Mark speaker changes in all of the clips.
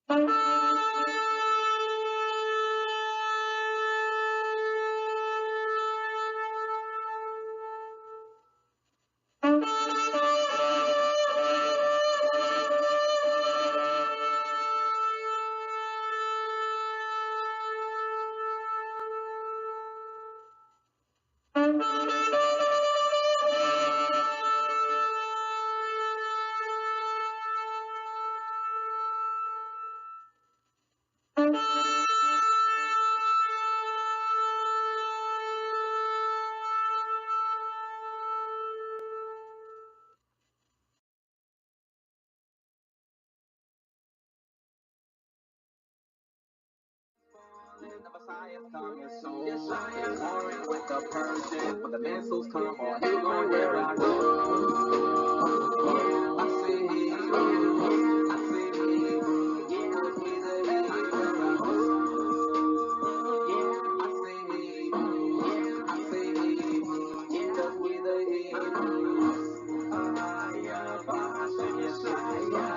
Speaker 1: The Messiah's coming soon. Yeshua warring with the Persian. When the missiles come on, you gon' hear I go. I see, I see, give me the heat. I see, give me the heat. Bahashem Yeshaya.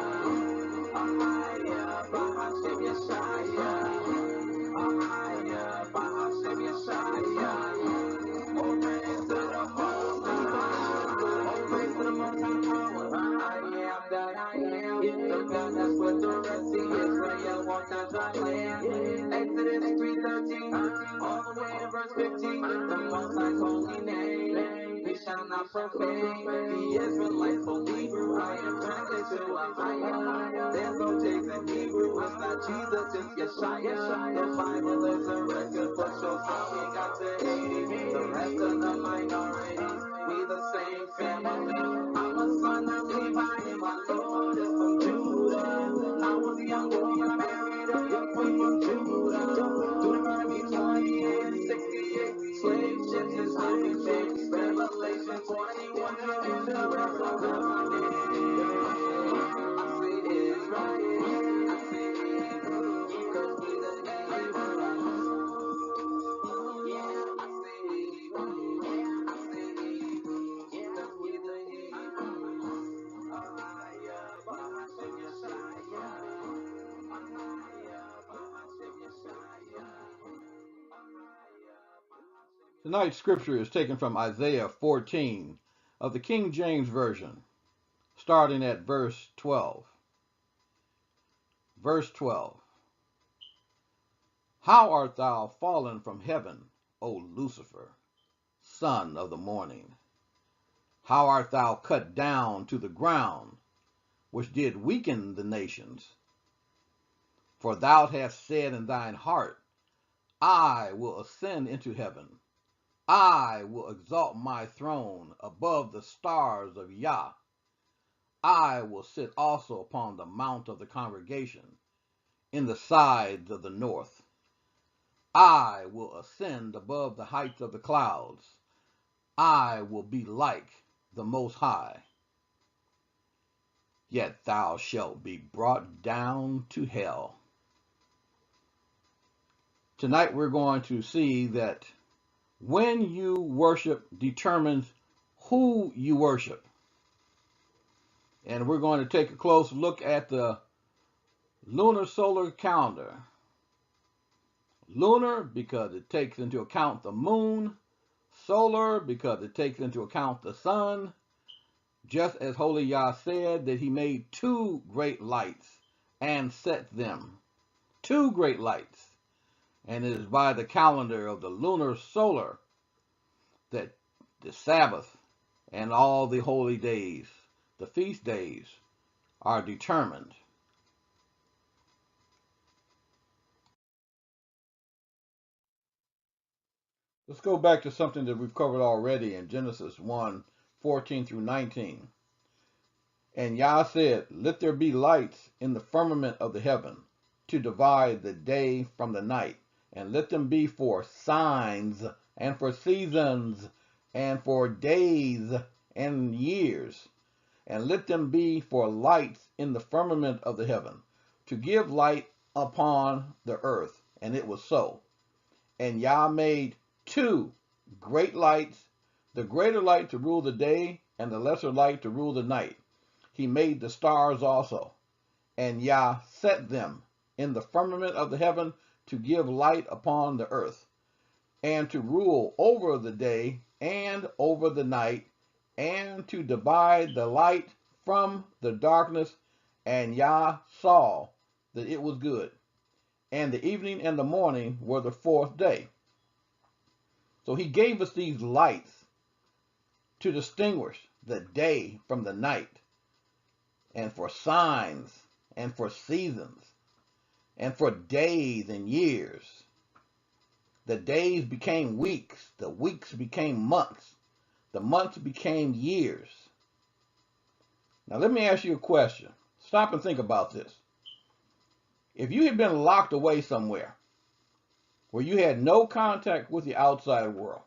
Speaker 1: Bahashem Yeshaya. Bahashem Yeshaya. Oh, praise to the Most High. Oh, praise to the Most High power. I am that I am. The God that's with the Red Sea. Israel walked on dry land. Exodus 3:13. All the way to verse 15. The Most High's holy name. We shall not profane. The Israelites spoke Hebrew. I am translated to a higher. There's no J's in Hebrew. It's not Jesus, it's Yeshua. The Bible is a record, but shows how we got to 80. The rest of the minorities, we the same family. I'm a son of Levi, and my Lord is from Judah. I was a young boy when I married a young queen from Judah. Deuteronomy 28 and 68. Slave ships and smoking ships. Revelation 21 and the rest of the money. I see Israel. I see because we the neighbors. Yeah, I see. I see because we the Hebrews. Bahashem Yeshaya. Bahashem Yeshaya.
Speaker 2: Tonight's scripture is taken from Isaiah 14 of the King James Version, starting at verse 12. Verse 12. How art thou fallen from heaven, O Lucifer, son of the morning? How art thou cut down to the ground, which did weaken the nations? For thou hast said in thine heart, I will ascend into heaven. I will exalt my throne above the stars of Yah. I will sit also upon the mount of the congregation, in the sides of the north. I will ascend above the heights of the clouds. I will be like the Most High. Yet thou shalt be brought down to hell. Tonight we're going to see that when you worship determines who you worship. And we're going to take a close look at the Lunar Solar Calendar. Lunar because it takes into account the moon. Solar because it takes into account the sun. Just as Holy Yah said that he made two great lights and set them. Two great lights. And it is by the calendar of the Lunar Solar that the Sabbath and all the holy days, the feast days, are determined. Let's go back to something that we've covered already in Genesis 1, 14 through 19. And Yah said, let there be lights in the firmament of the heaven to divide the day from the night, and let them be for signs and for seasons and for days and years, and let them be for lights in the firmament of the heaven, to give light upon the earth. And it was so. And Yah made two great lights, the greater light to rule the day, and the lesser light to rule the night. He made the stars also, and Yah set them in the firmament of the heaven to give light upon the earth, and to rule over the day and over the night, and to divide the light from the darkness. And Yah saw that it was good. And the evening and the morning were the fourth day. So he gave us these lights to distinguish the day from the night, and for signs, and for seasons, and for days and years. The days became weeks, the weeks became months, the months became years. Now let me ask you a question. Stop and think about this. If you had been locked away somewhere where you had no contact with the outside world,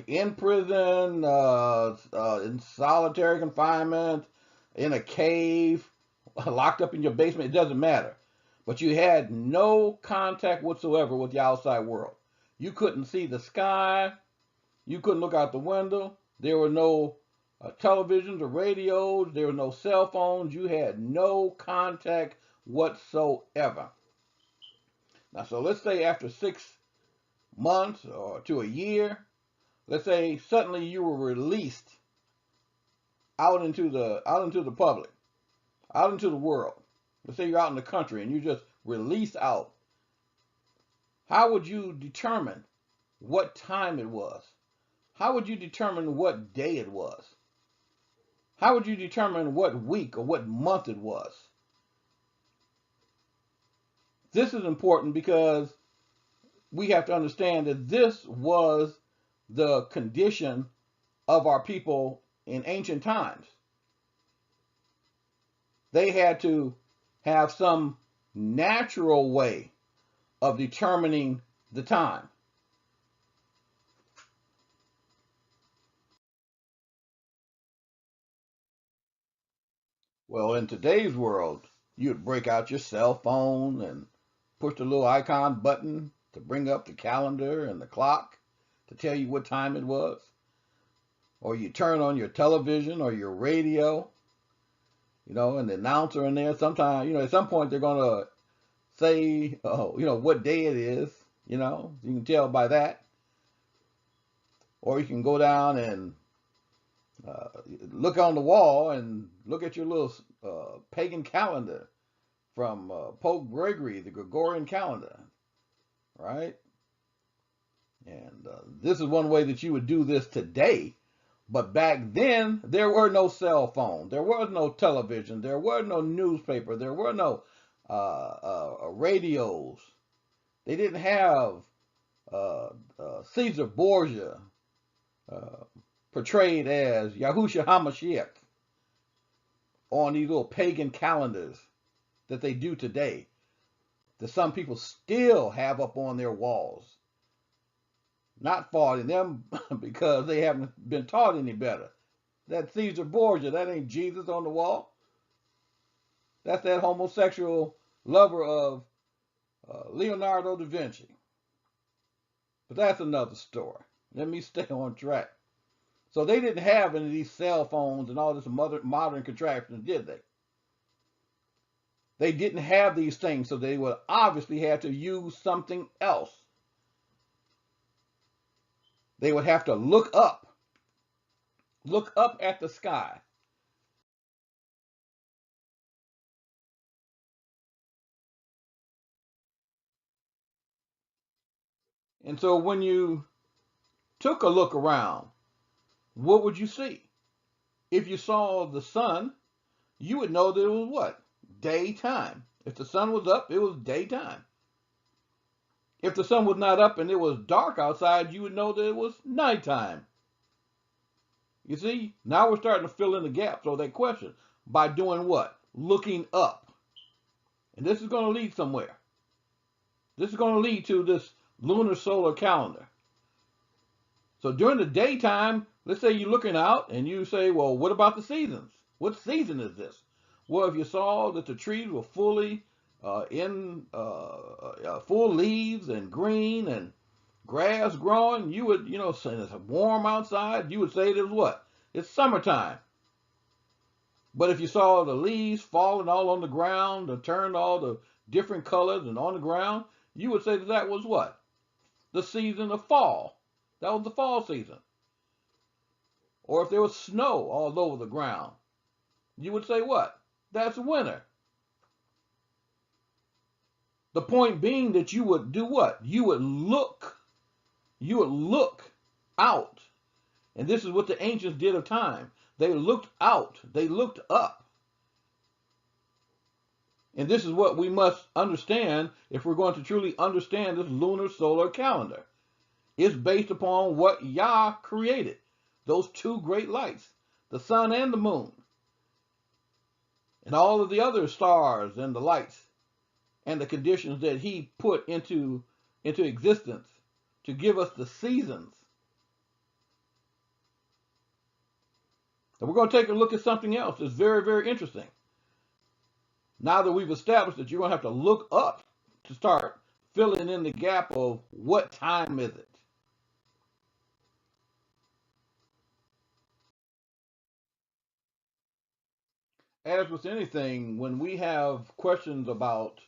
Speaker 2: in prison, in solitary confinement, in a cave, locked up in your basement, it doesn't matter. But you had no contact whatsoever with the outside world. You couldn't see the sky. You couldn't look out the window. There were no televisions or radios. There were no cell phones. You had no contact whatsoever. Now, so let's say after 6 months or to a year, let's say suddenly you were released out into the public, out into the world. Let's say you're out in the country and you just released out. How would you determine what time it was? How would you determine what day it was? How would you determine what week or what month it was? This is important because we have to understand that this was the condition of our people in ancient times. They had to have some natural way of determining the time. Well, in today's world, you'd break out your cell phone and push the little icon button to bring up the calendar and the clock to tell you what time it was. Or you turn on your television or your radio, and the announcer in there, sometimes, at some point they're going to say, what day it is, you can tell by that. Or you can go down and look on the wall and look at your little pagan calendar from Pope Gregory, the Gregorian calendar, right? And this is one way that you would do this today. But back then, there were no cell phones, there was no television, there were no newspaper, there were no radios. They didn't have Caesar Borgia portrayed as Yahushua HaMashiach on these little pagan calendars that they do today, that some people still have up on their walls. Not faulting them because they haven't been taught any better. That Caesar Borgia, that ain't Jesus on the wall. That's that homosexual lover of Leonardo da Vinci. But that's another story. Let me stay on track. So they didn't have any of these cell phones and all this modern contraptions, did they? They didn't have these things, so they would obviously have to use something else. They would have to look up at the sky. And so when you took a look around, what would you see? If you saw the sun, you would know that it was what? Daytime. If the sun was up, it was daytime. If the sun was not up and it was dark outside, you would know that it was nighttime. You see, now we're starting to fill in the gaps of that question by doing what? Looking up. And this is going to lead somewhere. This is going to lead to this Lunar Solar Calendar. So during the daytime, let's say you're looking out and you say, well, what about the seasons? What season is this? Well, if you saw that the trees were fully in full leaves and green and grass growing, you would, and it's warm outside, you would say it was what? It's summertime. But if you saw the leaves falling all on the ground, or turned all the different colors and on the ground, you would say that that was what? The season of fall. That was the fall season. Or if there was snow all over the ground, you would say what? That's winter. The point being that you would do what? You would look out. And this is what the ancients did of time. They looked out. They looked up. And this is what we must understand if we're going to truly understand this lunar solar calendar. It's based upon what Yah created. Those two great lights, the sun and the moon. And all of the other stars and the lights and the conditions that he put into existence to give us the seasons. And we're going to take a look at something else that's very, very interesting. Now that we've established that you're going to have to look up to start filling in the gap of what time is it. As with anything, when we have questions about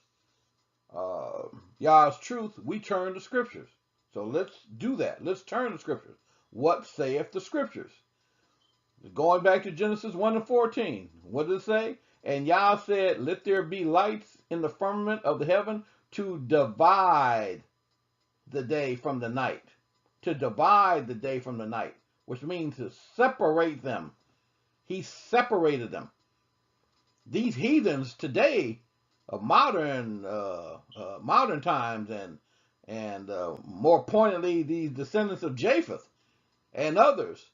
Speaker 2: Yah's truth, we turn to scriptures. So let's do that. Let's turn to scriptures. What saith the scriptures? Going back to Genesis 1 and 14, what does it say? And Yah said, let there be lights in the firmament of the heaven to divide the day from the night. To divide the day from the night, which means to separate them. He separated them. These heathens today, of modern times, and more pointedly, these descendants of Japheth and others,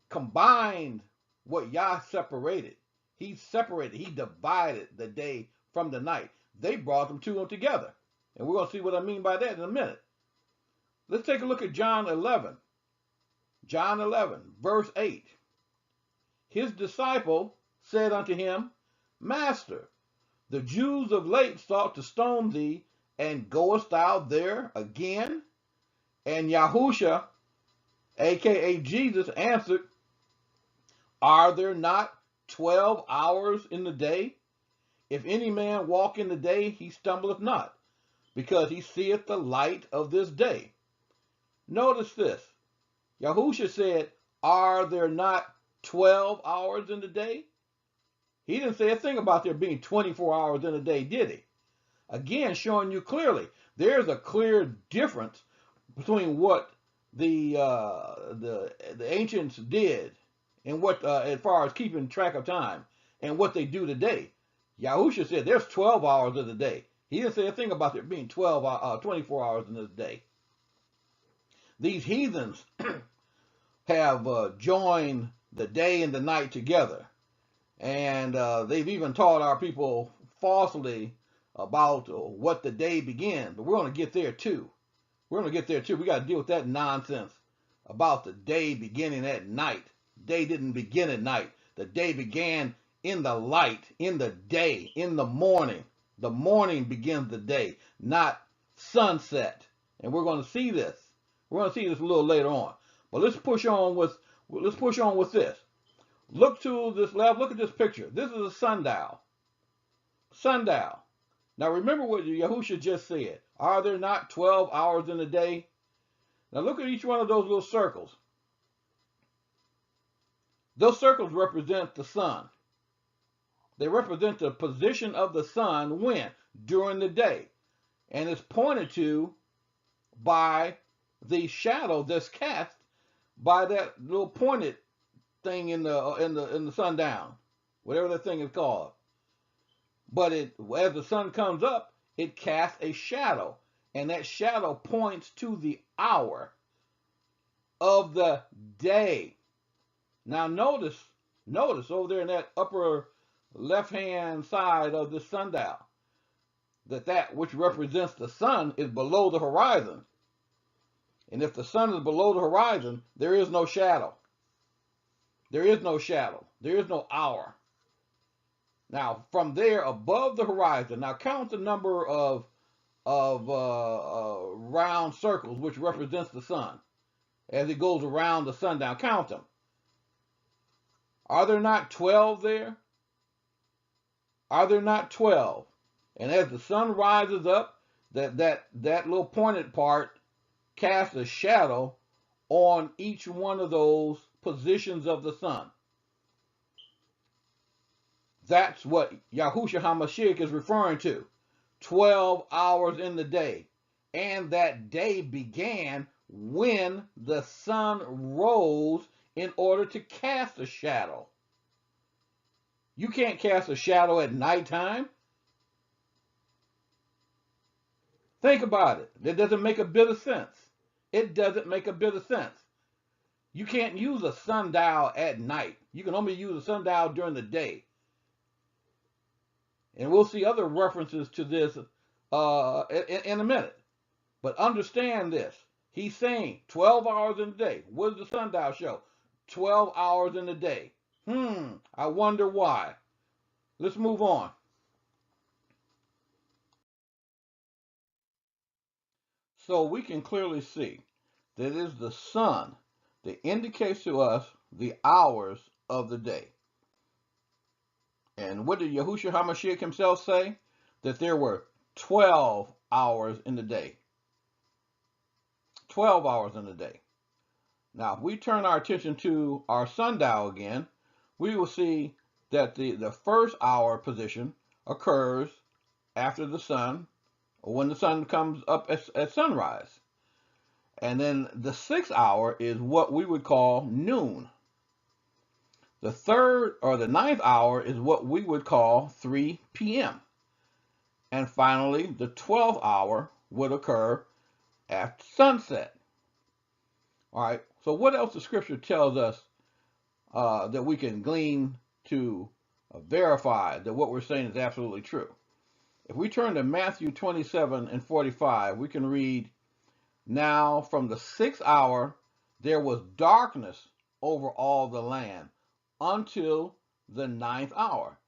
Speaker 2: combined what Yah separated. He separated, he divided the day from the night. They brought them two together. And we're going to see what I mean by that in a minute. Let's take a look at John 11. John 11, verse 8. His disciple said unto him, Master, the Jews of late sought to stone thee, and goest thou there again? And Yahusha, aka Jesus, answered, Are there not 12 hours in the day? If any man walk in the day, he stumbleth not, because he seeth the light of this day. Notice this. Yahusha said, Are there not 12 hours in the day? He didn't say a thing about there being 24 hours in a day, did he? Again, showing you clearly, there's a clear difference between what the ancients did and what, as far as keeping track of time, and what they do today. Yahusha said there's 12 hours of the day. He didn't say a thing about there being 24 hours in this day. These heathens have joined the day and the night together. And they've even taught our people falsely about what the day began. But we're going to get there too. We're going to get there too. We got to deal with that nonsense about the day beginning at night. Day didn't begin at night. The day began in the light, in the day, in the morning. The morning begins the day, not sunset. And we're going to see this. We're going to see this a little later on. But let's push on with this. Look to this left. Look at this picture. This is a sundial. Sundial. Now remember what Yahusha just said. Are there not 12 hours in a day? Now look at each one of those little circles. Those circles represent the sun. They represent the position of the sun when? During the day. And it's pointed to by the shadow that's cast by that little pointed thing in the sundown, whatever that thing is called. But as the sun comes up, it casts a shadow, and that shadow points to the hour of the day. Now notice over there in that upper left-hand side of the sundial, that which represents the sun is below the horizon. And if the sun is below the horizon, there is no shadow. There is no shadow. There is no hour. Now, from there, above the horizon, now count the number of round circles, which represents the sun, as it goes around the sundown. Count them. Are there not 12 there? Are there not 12? And as the sun rises up, that little pointed part casts a shadow on each one of those positions of the sun. That's what Yahushua HaMashiach is referring to. 12 hours in the day. And that day began when the sun rose in order to cast a shadow. You can't cast a shadow at nighttime. Think about it. That doesn't make a bit of sense. It doesn't make a bit of sense. You can't use a sundial at night. You can only use a sundial during the day. And we'll see other references to this in a minute. But understand this. He's saying 12 hours in the day. What does the sundial show? 12 hours in the day. I wonder why. Let's move on. So we can clearly see that it is the sun that indicates to us the hours of the day. And what did Yahushua HaMashiach himself say? That there were 12 hours in the day. 12 hours in the day. Now, if we turn our attention to our sundial again, we will see that the first hour position occurs after the sun, or when the sun comes up at sunrise. And then the 6th hour is what we would call noon. The 3rd or the 9th hour is what we would call 3 p.m. And finally, the 12th hour would occur after sunset. All right, so what else the scripture tells us that we can glean to verify that what we're saying is absolutely true? If we turn to Matthew 27 and 45, we can read, "Now from the 6th hour there was darkness over all the land until the 9th hour.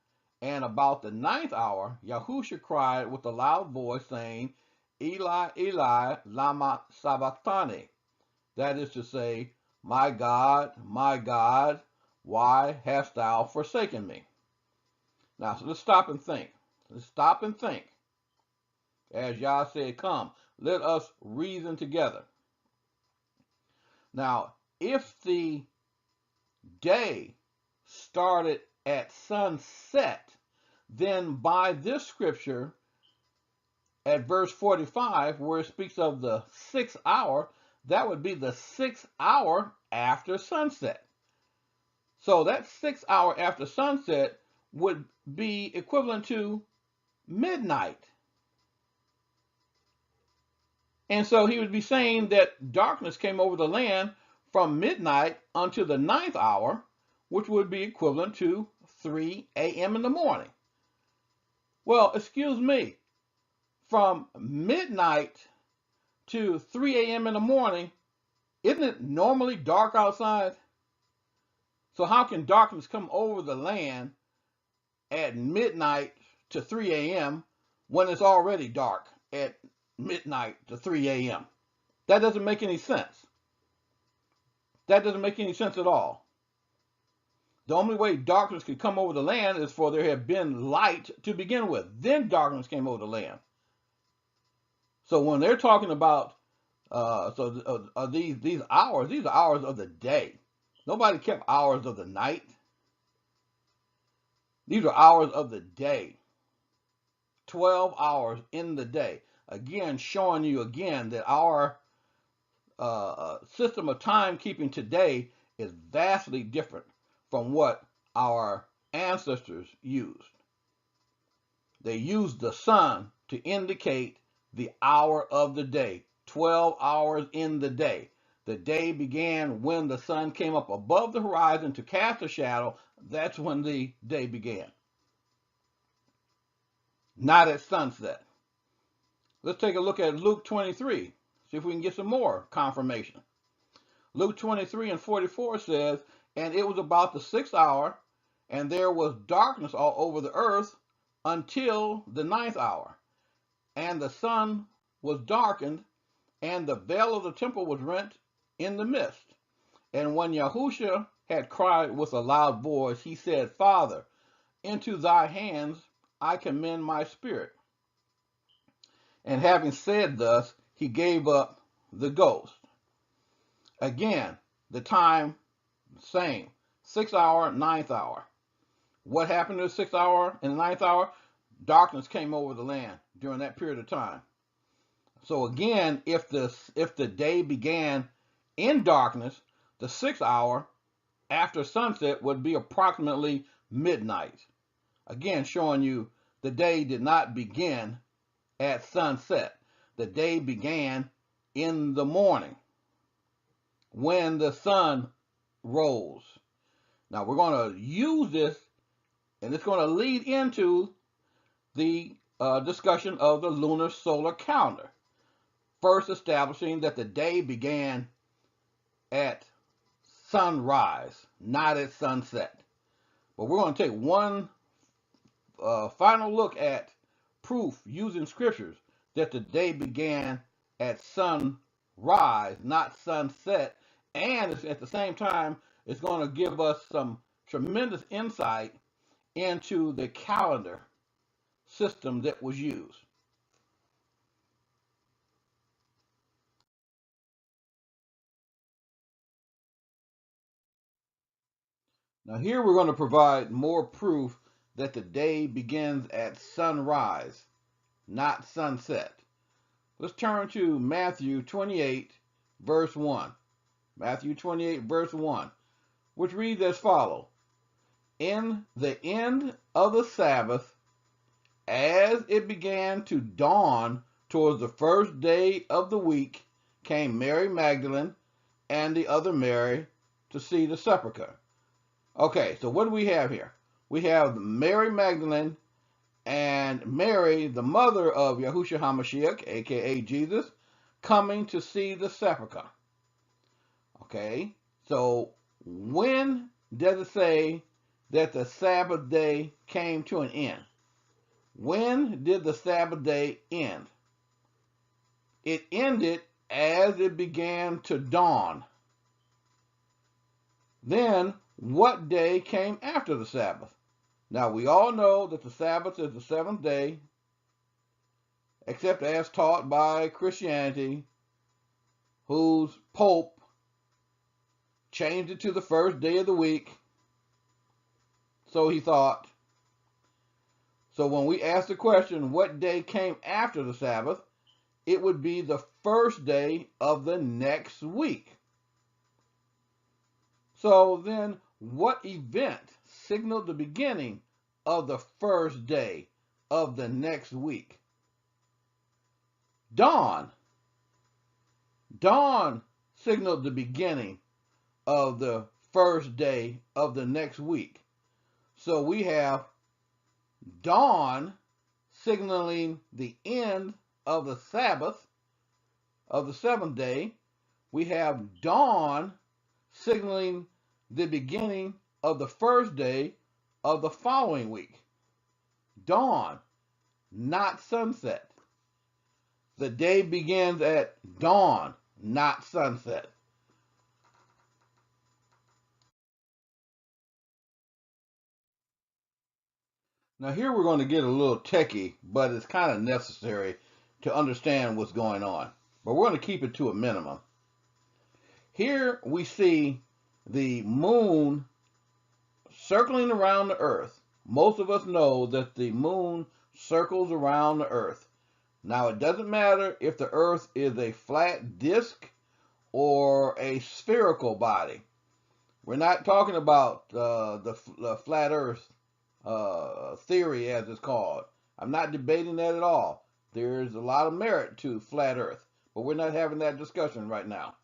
Speaker 2: And about the 9th hour, Yahushua cried with a loud voice, saying, Eli, Eli, lama sabachthani." That is to say, my God, why hast thou forsaken me? Now, so let's stop and think. Let's stop and think. As Yah said, come, let us reason together. Now, if the day started at sunset, then by this scripture, at verse 45, where it speaks of the 6th hour, that would be the 6th hour after sunset. So that 6th hour after sunset would be equivalent to midnight. And so he would be saying that darkness came over the land from midnight until the 9th hour, which would be equivalent to 3 a.m. in the morning. Well, excuse me, from midnight to 3 a.m. in the morning, isn't it normally dark outside? So how can darkness come over the land at midnight to 3 a.m. when it's already dark at midnight to 3 a.m.? That doesn't make any sense. That doesn't make any sense at all. The only way darkness could come over the land is for there had been light to begin with. Then darkness came over the land. So when they're talking about these hours are hours of the day. Nobody kept hours of the night. These are hours of the day. 12 hours in the day. Again, showing you again that our system of timekeeping today is vastly different from what our ancestors used. They used the sun to indicate the hour of the day. 12 hours in the day. The day began when the sun came up above the horizon to cast a shadow. That's when the day began. Not at sunset. Let's take a look at Luke 23. See if we can get some more confirmation. Luke 23 and 44 says, "And it was about the 6th hour, and there was darkness all over the earth until the 9th hour. And the sun was darkened, and the veil of the temple was rent in the midst. And when Yahushua had cried with a loud voice, he said, Father, into thy hands I commend my spirit. And having said thus, he gave up the ghost. Again, the time, same. 6th hour, 9th hour. What happened to the 6th hour and the 9th hour? Darkness came over the land during that period of time. So again, if the day began in darkness, the 6th hour after sunset would be approximately midnight. Again, showing you the day did not begin at sunset. The day began in the morning when the sun rose. Now we're going to use this, and it's going to lead into the discussion of the Lunar Solar Calendar. First establishing that the day began at sunrise, not at sunset. But we're going to take one final look at proof using scriptures that the day began at sunrise, not sunset, and at the same time, it's going to give us some tremendous insight into the calendar system that was used. Now here we're going to provide more proof that the day begins at sunrise, not sunset. Let's turn to Matthew 28, verse 1. Matthew 28, verse 1, which reads as follows. In the end of the Sabbath, as it began to dawn towards the first day of the week, came Mary Magdalene and the other Mary to see the sepulchre. Okay, so what do we have here? We have Mary Magdalene and Mary, the mother of Yahushua HaMashiach, aka Jesus, coming to see the sepulchre. Okay, so when does it say that the Sabbath day came to an end? When did the Sabbath day end? It ended as it began to dawn. Then, what day came after the Sabbath? Now, we all know that the Sabbath is the 7th day, except as taught by Christianity, whose Pope changed it to the first day of the week. So he thought. So when we ask the question, what day came after the Sabbath, it would be the first day of the next week. So then, what event signaled the beginning of the first day of the next week? Dawn. Dawn signaled the beginning of the first day of the next week. So we have dawn signaling the end of the Sabbath of the 7th day. We have dawn signaling the beginning of the first day of the following week. Dawn, not sunset. The day begins at dawn, not sunset. Now here we're going to get a little techie, but it's kind of necessary to understand what's going on. But we're going to keep it to a minimum. Here we see the moon circling around the earth. Most of us know that the moon circles around the earth. Now it doesn't matter if the earth is a flat disk or a spherical body. We're not talking about the flat earth theory, as it's called. I'm not debating that at all. There's a lot of merit to flat earth, but we're not having that discussion right now.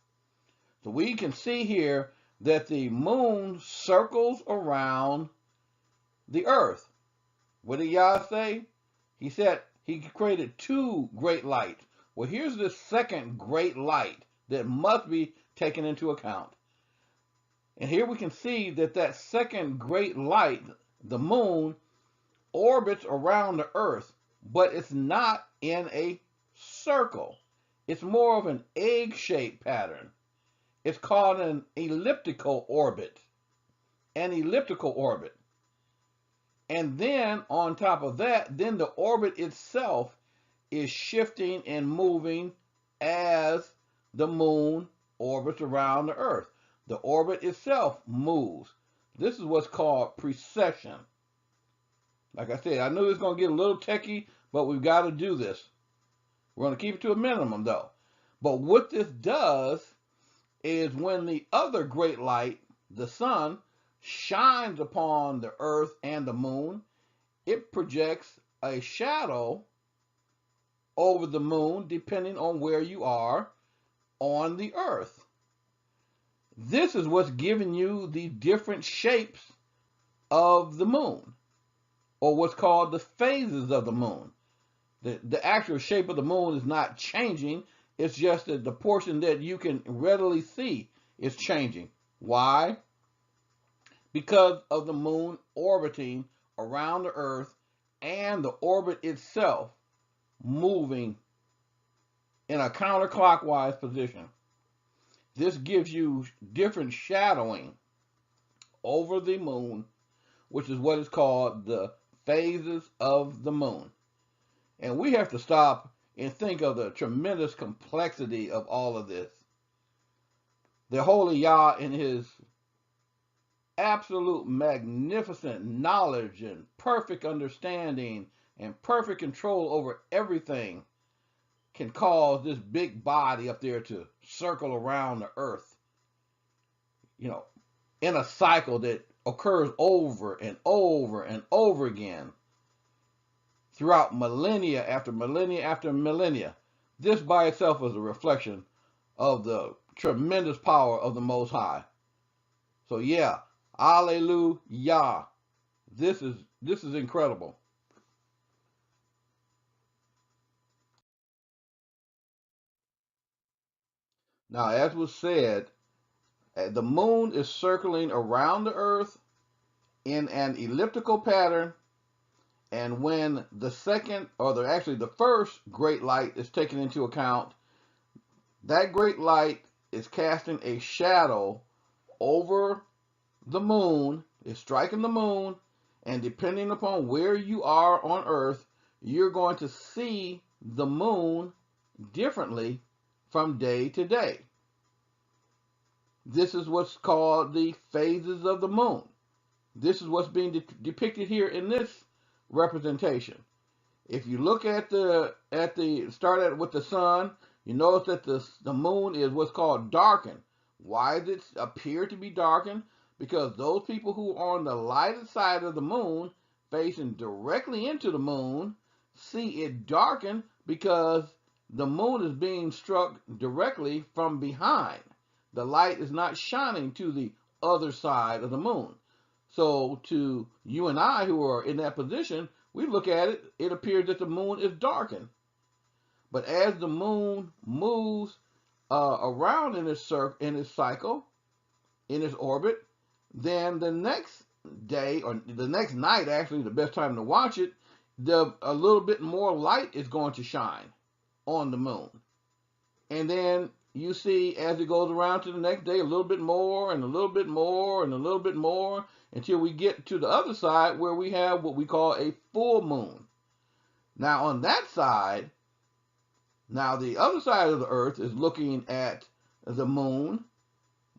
Speaker 2: So we can see here that the moon circles around the earth. What did Yah say? He said he created 2 great lights. Well, here's the second great light that must be taken into account. And here we can see that that second great light, the moon, orbits around the earth, but it's not in a circle. It's more of an egg-shaped pattern. It's called an elliptical orbit. An elliptical orbit. And then on top of that, then the orbit itself is shifting and moving as the moon orbits around the earth. The orbit itself moves. This is what's called precession. Like I said, I knew it's going to get a little techie, but we've got to do this. We're going to keep it to a minimum, though. But what this does is when the other great light, the sun, shines upon the earth and the moon, it projects a shadow over the moon depending on where you are on the earth. This is what's giving you the different shapes of the moon, or what's called the phases of the moon. The actual shape of the moon is not changing. It's just that the portion that you can readily see is changing. Why? Because of the moon orbiting around the earth and the orbit itself moving in a counterclockwise position. This gives you different shadowing over the moon, which is what is called the phases of the moon. And we have to stop and think of the tremendous complexity of all of this. The Holy Yah, in his absolute magnificent knowledge and perfect understanding and perfect control over everything, can cause this big body up there to circle around the earth, in a cycle that occurs over and over and over again throughout millennia after millennia after millennia. This by itself is a reflection of the tremendous power of the Most High. So yeah, Alleluia. This is incredible. Now, as was said, the moon is circling around the earth in an elliptical pattern, and when the second, or the first great light is taken into account, that great light is casting a shadow over the moon, is striking the moon, and depending upon where you are on earth, you're going to see the moon differently from day to day. This is what's called the phases of the moon. This is what's being depicted here in this representation. If you look at start with the sun, you notice that the moon is what's called darkened. Why does it appear to be darkened? Because those people who are on the lighted side of the moon, facing directly into the moon, see it darkened because the moon is being struck directly from behind. The light is not shining to the other side of the moon. So to you and I who are in that position, we look at it, it appears that the moon is darkened. But as the moon moves around in its cycle, in its orbit, then the next day, or the next night, actually, the best time to watch it, a little bit more light is going to shine on the moon. And then you see, as it goes around to the next day, a little bit more and a little bit more and a little bit more, until we get to the other side where we have what we call a full moon. Now on that side, now the other side of the earth is looking at the moon,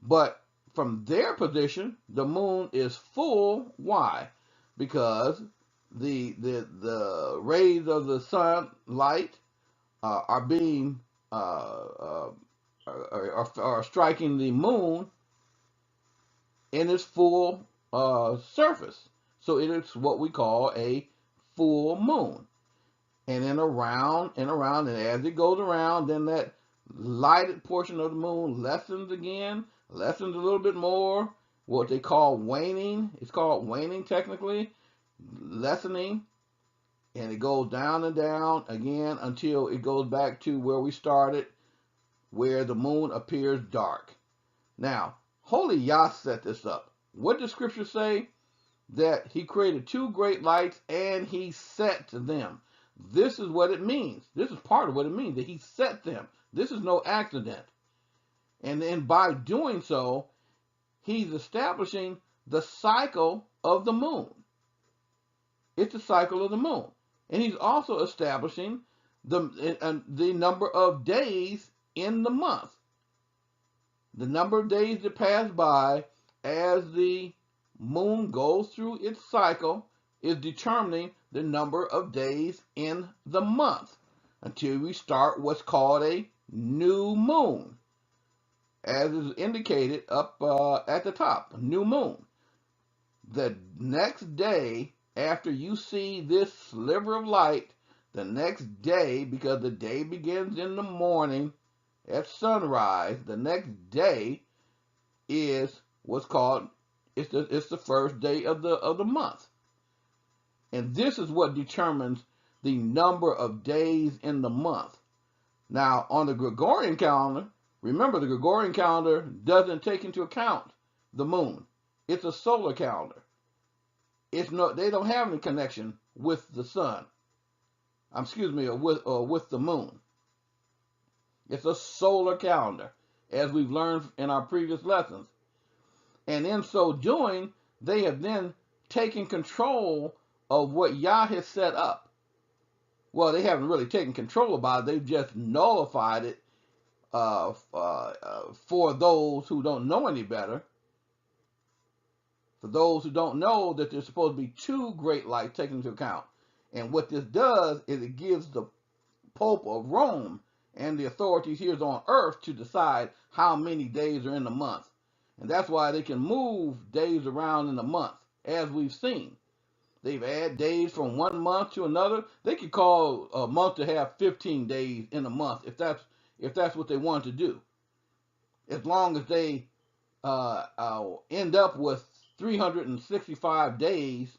Speaker 2: but from their position, the moon is full. Why? Because the rays of the sunlight are being are striking the moon in its full surface. So it is what we call a full moon. And then around and around, and as it goes around, then that lighted portion of the moon lessens again, lessens a little bit more, what they call waning. It's called waning technically, lessening, and it goes down and down again until it goes back to where we started, where the moon appears dark. Now, Holy Yah set this up. What does Scripture say? That he created two great lights and he set them. This is what it means. This is part of what it means, that he set them. This is no accident. And then by doing so, he's establishing the cycle of the moon. It's the cycle of the moon. And he's also establishing the number of days in the month. The number of days that pass by as the moon goes through its cycle is determining the number of days in the month until we start what's called a new moon, as is indicated up at the top, new moon. The next day after you see this sliver of light, the next day, because the day begins in the morning at sunrise, the next day is what's called, it's the first day of the month. And this is what determines the number of days in the month. Now, on the Gregorian calendar, remember the Gregorian calendar doesn't take into account the moon. It's a solar calendar. They don't have any connection with the sun. Or with the moon. It's a solar calendar, as we've learned in our previous lessons. And in so doing, they have then taken control of what Yah has set up. Well, they haven't really taken control about it. They've just nullified it for those who don't know any better. For those who don't know that there's supposed to be two great lights taken into account. And what this does is it gives the Pope of Rome and the authorities here on earth to decide how many days are in the month. And that's why they can move days around in the month, as we've seen. They've added days from one month to another. They could call a month to have 15 days in a month if that's what they want to do. As long as they end up with 365 days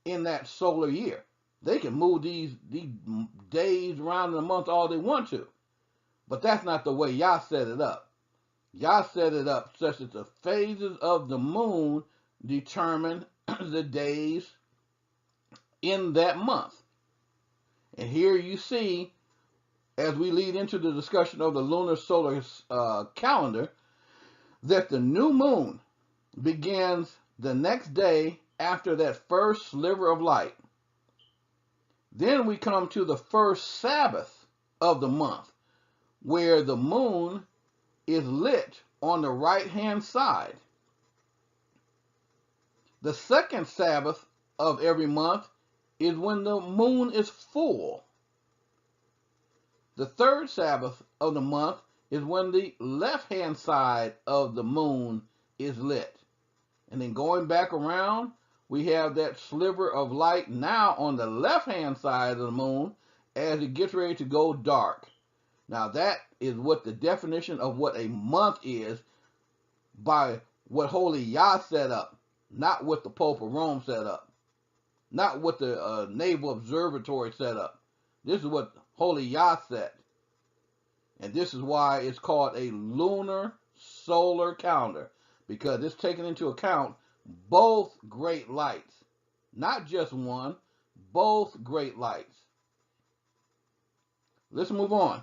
Speaker 2: in that solar year. They can move these days around in the month all they want to. But that's not the way Yah set it up. Yah set it up such that the phases of the moon determine the days in that month. And here you see, as we lead into the discussion of the Lunar Solar Calendar, that the new moon begins the next day after that first sliver of light. Then we come to the first Sabbath of the month, where the moon is lit on the right-hand side. The second Sabbath of every month is when the moon is full. The third Sabbath of the month is when the left-hand side of the moon is lit. And then going back around, we have that sliver of light now on the left-hand side of the moon as it gets ready to go dark. Now that is what the definition of what a month is by what Holy Yah set up, not what the Pope of Rome set up, not what the Naval Observatory set up. This is what Holy Yah set. And this is why it's called a Lunar Solar Calendar, because it's taking into account both great lights, not just one, both great lights. Let's move on.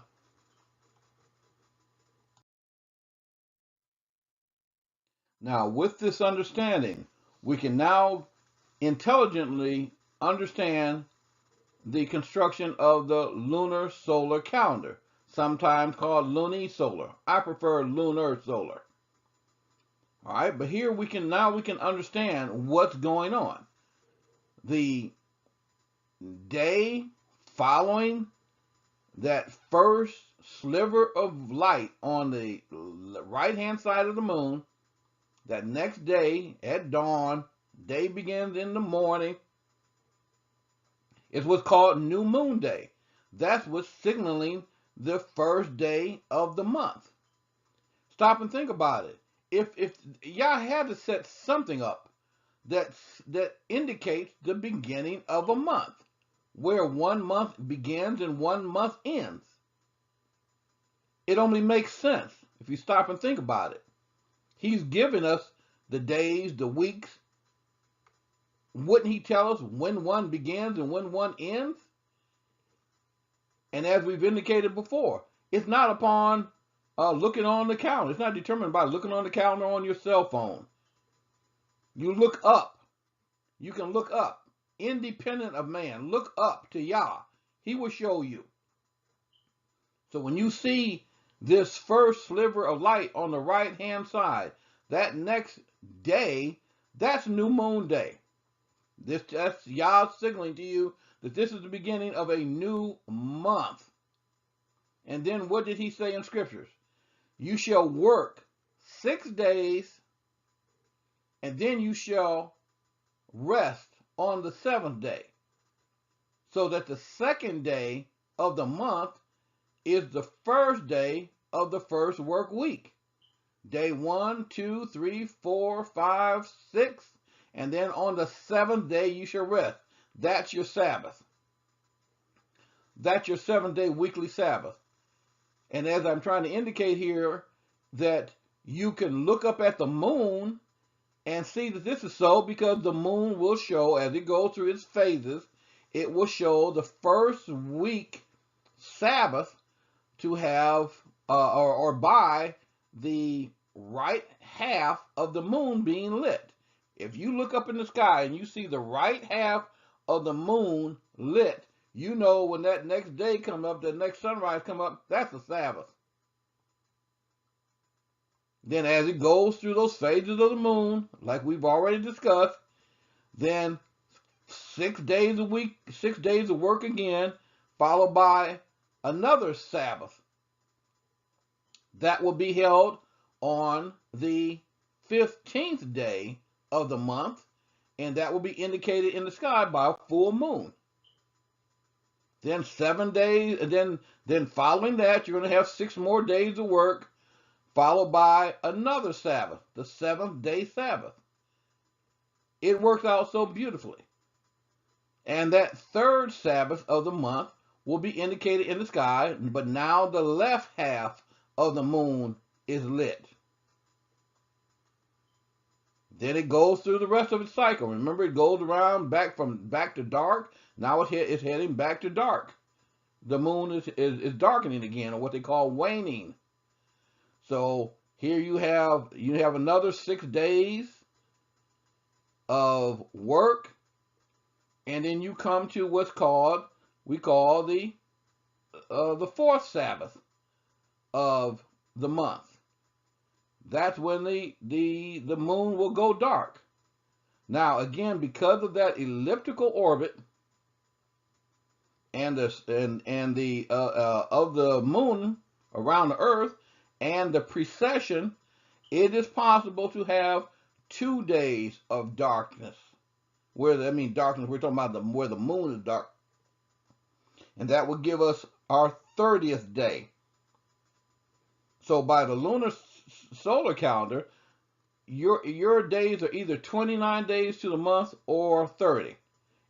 Speaker 2: Now, with this understanding, we can now intelligently understand the construction of the Lunar Solar Calendar, sometimes called lunisolar. I prefer lunar solar. All right, but here we can understand what's going on. The day following that first sliver of light on the right-hand side of the moon, that next day at dawn, day begins in the morning, is what's called New Moon Day. That's what's signaling the first day of the month. Stop and think about it. If Yah had to set something up that indicates the beginning of a month, where one month begins and one month ends, it only makes sense if you stop and think about it. He's given us the days, the weeks. Wouldn't he tell us when one begins and when one ends? And as we've indicated before, it's not upon looking on the calendar. It's not determined by looking on the calendar on your cell phone. You look up. You can look up. independent of man. Look up to Yah. He will show you. So when you see this first sliver of light on the right-hand side, that next day, that's new moon day. That's Yah signaling to you that this is the beginning of a new month. And then what did he say in scriptures? You shall work 6 days, and then you shall rest on the 7th day. So that the second day of the month is the first day of the first work week. Day 1, 2, 3, 4, 5, 6, and then on the 7th day you shall rest. That's your Sabbath. That's your 7-day weekly Sabbath. And as I'm trying to indicate here, that you can look up at the moon and see that this is so, because the moon will show, as it goes through its phases, it will show the first week Sabbath to have, or by the right half of the moon being lit. If you look up in the sky and you see the right half of the moon lit, you know when that next day come up, the next sunrise come up, that's the Sabbath. Then as it goes through those phases of the moon, like we've already discussed, then 6 days a week, 6 days of work again, followed by another Sabbath. That will be held on the 15th day of the month, and that will be indicated in the sky by a full moon. Then 7 days, and then following that, you're going to have 6 more days of work, followed by another Sabbath, the 7th day Sabbath. It works out so beautifully. And that third Sabbath of the month will be indicated in the sky, but now the left half of the moon is lit. Then it goes through the rest of its cycle. Remember, it goes around back to dark. Now it's heading back to dark. The moon is darkening again, or what they call waning. So here you have another 6 days of work, and then you come to what's we call the fourth Sabbath of the month. That's when the moon will go dark. Now again, because of that elliptical orbit and the of the moon around the earth and the precession, it is possible to have 2 days of darkness. Darkness, we're talking about where the moon is dark. And that will give us our 30th day. So by the Lunar Solar Calendar, your days are either 29 days to the month or 30.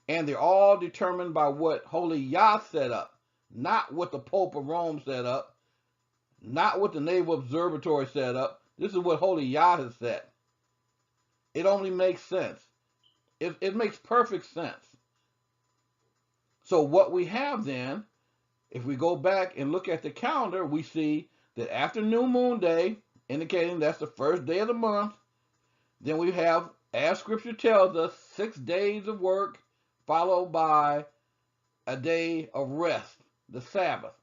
Speaker 2: And they're all determined by what Holy Yah set up, not what the Pope of Rome set up, not what the Naval Observatory set up. This is what Holy Yah has set. It only makes sense. It makes perfect sense. So what we have then, if we go back and look at the calendar, we see that after New Moon Day, indicating that's the first day of the month, then we have, as Scripture tells us, 6 days of work, followed by a day of rest, the Sabbath.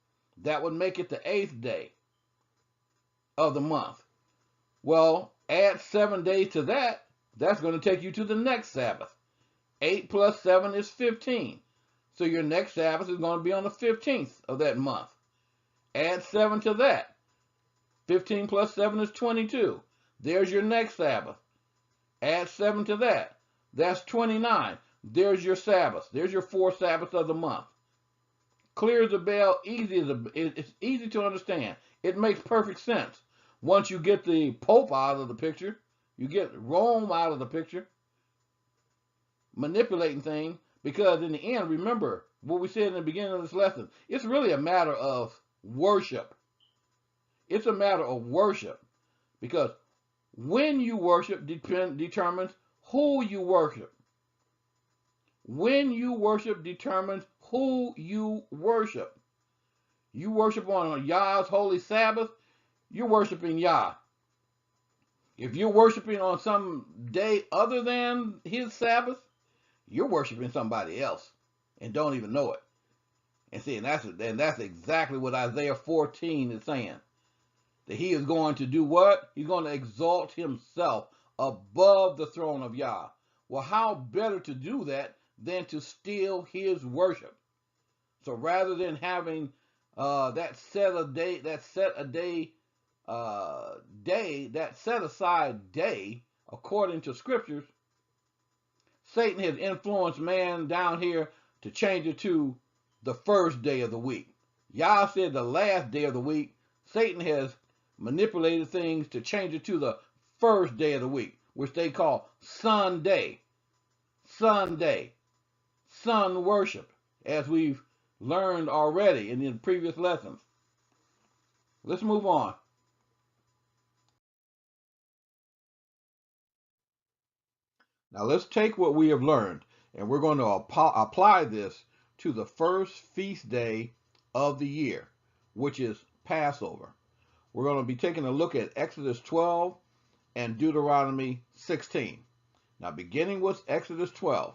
Speaker 2: That would make it the 8th day of the month. Well, add 7 days to that, that's going to take you to the next Sabbath. 8 plus 7 is 15. So your next Sabbath is going to be on the 15th of that month. Add 7 to that. 15 plus 7 is 22. There's your next Sabbath. Add 7 to that. That's 29. There's your Sabbath. There's your 4 Sabbaths of the month. Clear as a bell, it's easy to understand. It makes perfect sense. Once you get the Pope out of the picture, you get Rome out of the picture, manipulating things, because in the end, remember what we said in the beginning of this lesson, it's really a matter of worship. It's a matter of worship, because when you worship determines who you worship. When you worship determines who you worship. You worship on Yah's holy Sabbath, you're worshiping Yah. If you're worshiping on some day other than his Sabbath, you're worshiping somebody else and don't even know it. And see, and that's exactly what Isaiah 14 is saying. That he is going to do what? He's going to exalt himself above the throne of Yah. Well, how better to do that than to steal his worship? So rather than having that set aside day, according to scriptures, Satan has influenced man down here to change it to the first day of the week. Yah said the last day of the week. Satan has manipulated things to change it to the first day of the week, which they call Sunday, Sunday, sun worship, as we've learned already in the previous lessons. Let's move on. Now let's take what we have learned, and we're going to apply this to the first feast day of the year, which is Passover. We're going to be taking a look at Exodus 12 and Deuteronomy 16. Now beginning with Exodus 12,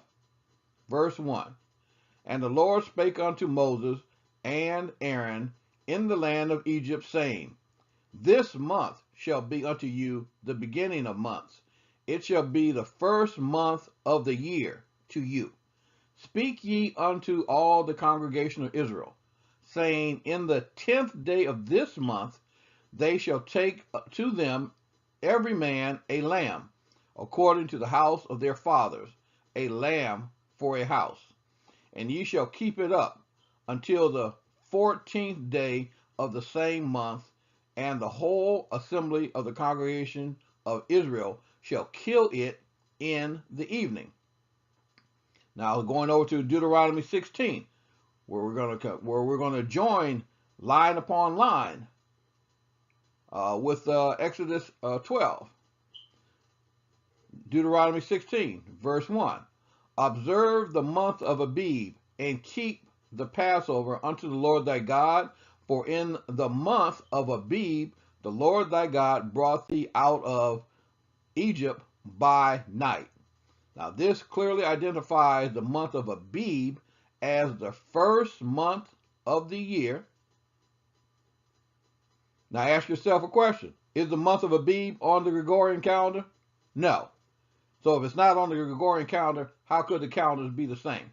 Speaker 2: verse 1. And the Lord spake unto Moses and Aaron in the land of Egypt, saying, This month shall be unto you the beginning of months. It shall be the first month of the year to you. Speak ye unto all the congregation of Israel, saying, In the 10th day of this month they shall take to them every man a lamb, according to the house of their fathers, a lamb for a house. And ye shall keep it up until the 14th day of the same month, and the whole assembly of the congregation of Israel shall kill it in the evening. Now going over to Deuteronomy 16, where we're going to join line upon line with Exodus 12. Deuteronomy 16, verse 1. Observe the month of Abib, and keep the Passover unto the Lord thy God, for in the month of Abib the Lord thy God brought thee out of Egypt by night. Now this clearly identifies the month of Abib as the first month of the year. Now ask yourself a question. Is the month of Abib on the Gregorian calendar? No. So if it's not on the Gregorian calendar, how could the calendars be the same?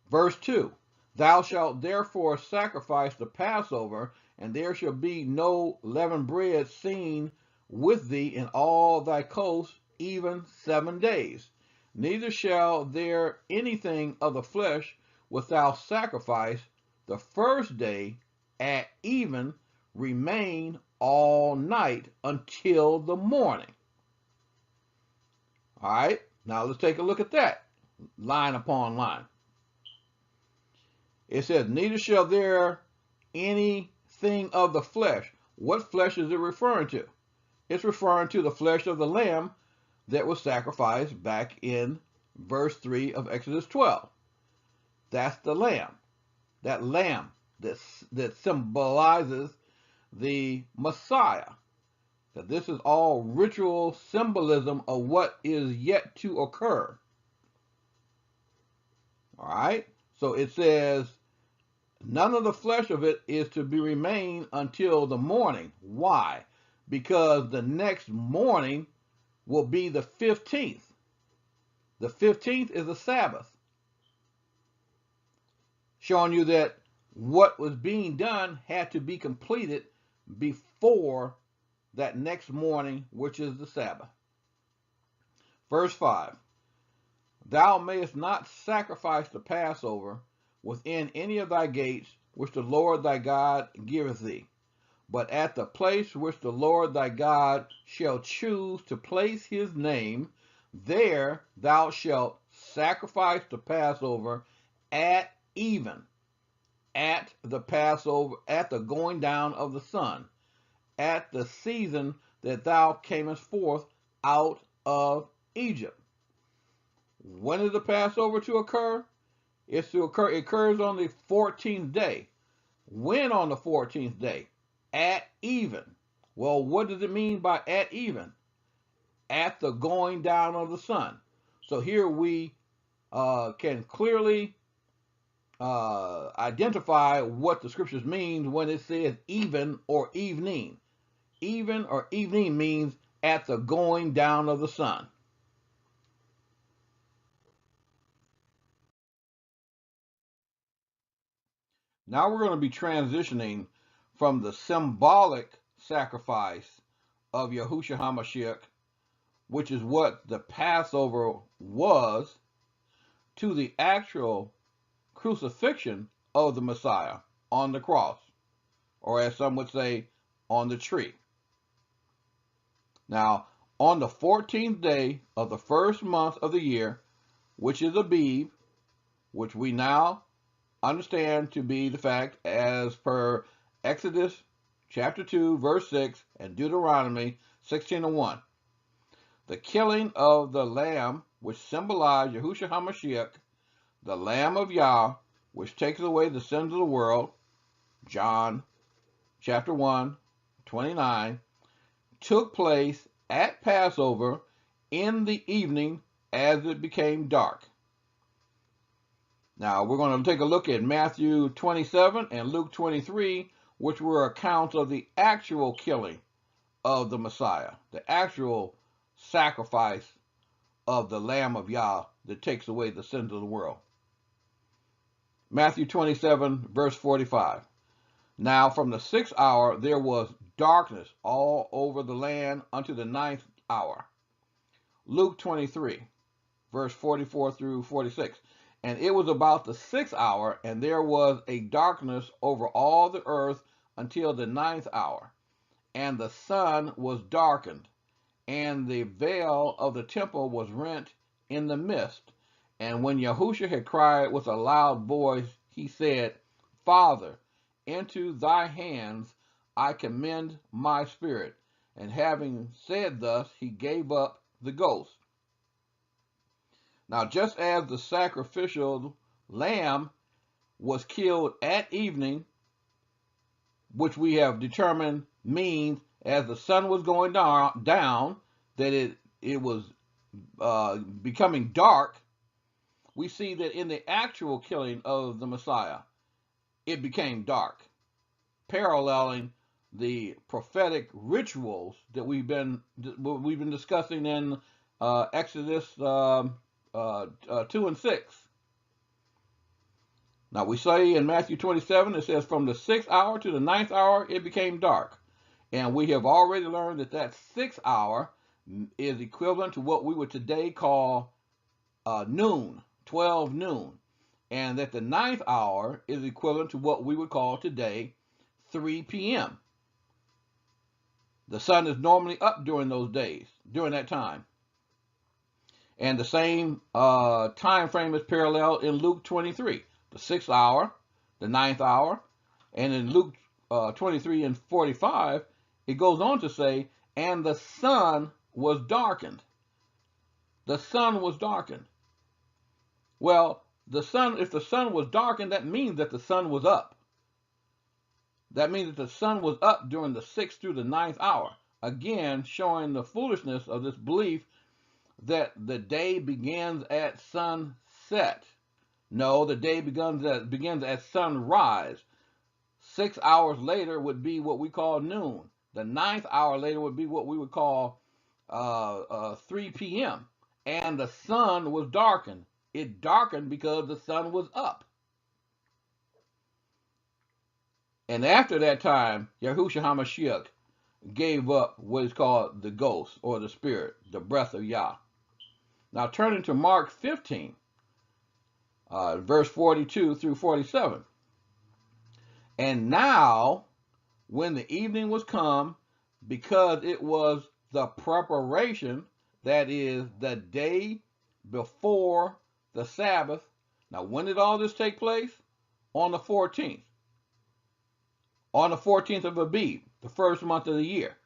Speaker 2: Verse 2. Thou shalt therefore sacrifice the Passover, and there shall be no leavened bread seen with thee in all thy coasts, even 7 days. Neither shall there anything of the flesh without sacrifice the first day at even remain all night until the morning. All right, now let's take a look at that, line upon line. It says, neither shall there anything of the flesh. What flesh is it referring to? It's referring to the flesh of the lamb that was sacrificed back in verse 3 of Exodus 12. That's the lamb. That lamb that symbolizes the Messiah. That this is all ritual symbolism of what is yet to occur. All right? So it says, none of the flesh of it is to be remain until the morning. Why? Because the next morning will be the 15th. The 15th is a Sabbath. Showing you that what was being done had to be completed before that next morning, which is the Sabbath. Verse 5. Thou mayest not sacrifice the Passover within any of thy gates, which the Lord thy God giveth thee, but at the place which the Lord thy God shall choose to place his name, there thou shalt sacrifice the Passover at even, at the Passover, at the going down of the sun, at the season that thou camest forth out of Egypt. When is the Passover to occur? It occurs on the 14th day. When on the 14th day? At even. Well, what does it mean by at even? At the going down of the sun. So here we can clearly identify what the scriptures means when it says even or evening. Even or evening means at the going down of the sun. Now we're going to be transitioning from the symbolic sacrifice of Yahushua HaMashiach, which is what the Passover was, to the actual crucifixion of the Messiah on the cross, or as some would say, on the tree. Now, on the 14th day of the first month of the year, which is Abib, which we now understand to be the fact as per Exodus chapter 2, verse 6, and Deuteronomy 16:1. The killing of the lamb, which symbolized Yahushua HaMashiach, the Lamb of Yah, which takes away the sins of the world, John chapter 1, 29, took place at Passover in the evening as it became dark. Now, we're going to take a look at Matthew 27 and Luke 23, which were accounts of the actual killing of the Messiah, the actual sacrifice of the Lamb of Yah that takes away the sins of the world. Matthew 27, verse 45. Now from the 6th hour there was darkness all over the land unto the 9th hour. Luke 23, verse 44 through 46. And it was about the 6th hour, and there was a darkness over all the earth until the 9th hour. And the sun was darkened, and the veil of the temple was rent in the midst. And when Yahushua had cried with a loud voice, he said, Father, into thy hands I commend my spirit. And having said thus, he gave up the ghost. Now, just as the sacrificial lamb was killed at evening, which we have determined means as the sun was going down that it was becoming dark, we see that in the actual killing of the Messiah, it became dark, paralleling the prophetic rituals that we've been discussing in Exodus 2 and 6. Now we say in Matthew 27, it says, from the 6th hour to the 9th hour, it became dark. And we have already learned that that 6th hour is equivalent to what we would today call noon, 12 noon. And that the 9th hour is equivalent to what we would call today 3 p.m. The sun is normally up during those days, during that time. And the same time frame is parallel in Luke 23, the 6th hour, the 9th hour. And in Luke 23 and 45, it goes on to say, and the sun was darkened. The sun was darkened. Well, if the sun was darkened, that means that the sun was up. That means that the sun was up during the 6th through the 9th hour. Again, showing the foolishness of this belief that the day begins at sunset. No, the day begins at sunrise. 6 hours later would be what we call noon. The 9th hour later would be what we would call 3 p.m. And the sun was darkened. It darkened because the sun was up. And after that time, Yahushua HaMashiach gave up what is called the ghost or the spirit, the breath of Yah. Now turning to Mark 15, verse 42 through 47. And now, when the evening was come, because it was the preparation, that is, the day before the Sabbath. Now, when did all this take place? On the 14th. On the 14th of Abib, the first month of the year.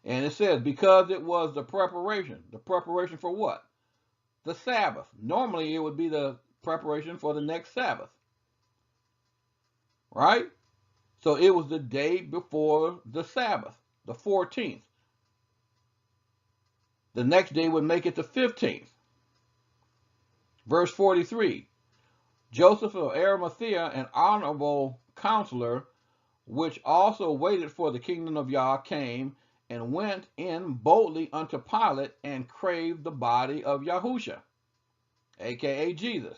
Speaker 2: And it says, because it was the preparation. The preparation for what? The Sabbath. Normally, it would be the preparation for the next Sabbath. Right? So it was the day before the Sabbath, the 14th. The next day would make it the 15th. Verse 43, Joseph of Arimathea, an honorable counselor, which also waited for the kingdom of Yah, came and went in boldly unto Pilate and craved the body of Yahusha, aka Jesus.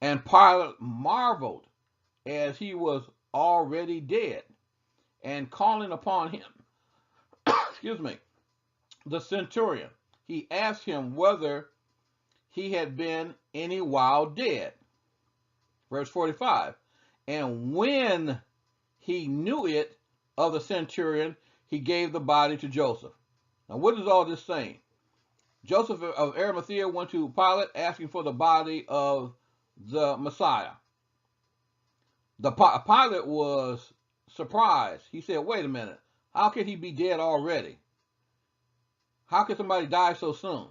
Speaker 2: And Pilate marveled, as he was already dead, and calling upon him, excuse me, the centurion, he asked him whether he had been any while dead. Verse 45, and when he knew it of the centurion, he gave the body to Joseph. Now, what is all this saying? Joseph of Arimathea went to Pilate asking for the body of the Messiah. Pilate was surprised. He said, wait a minute, how could he be dead already? How could somebody die so soon?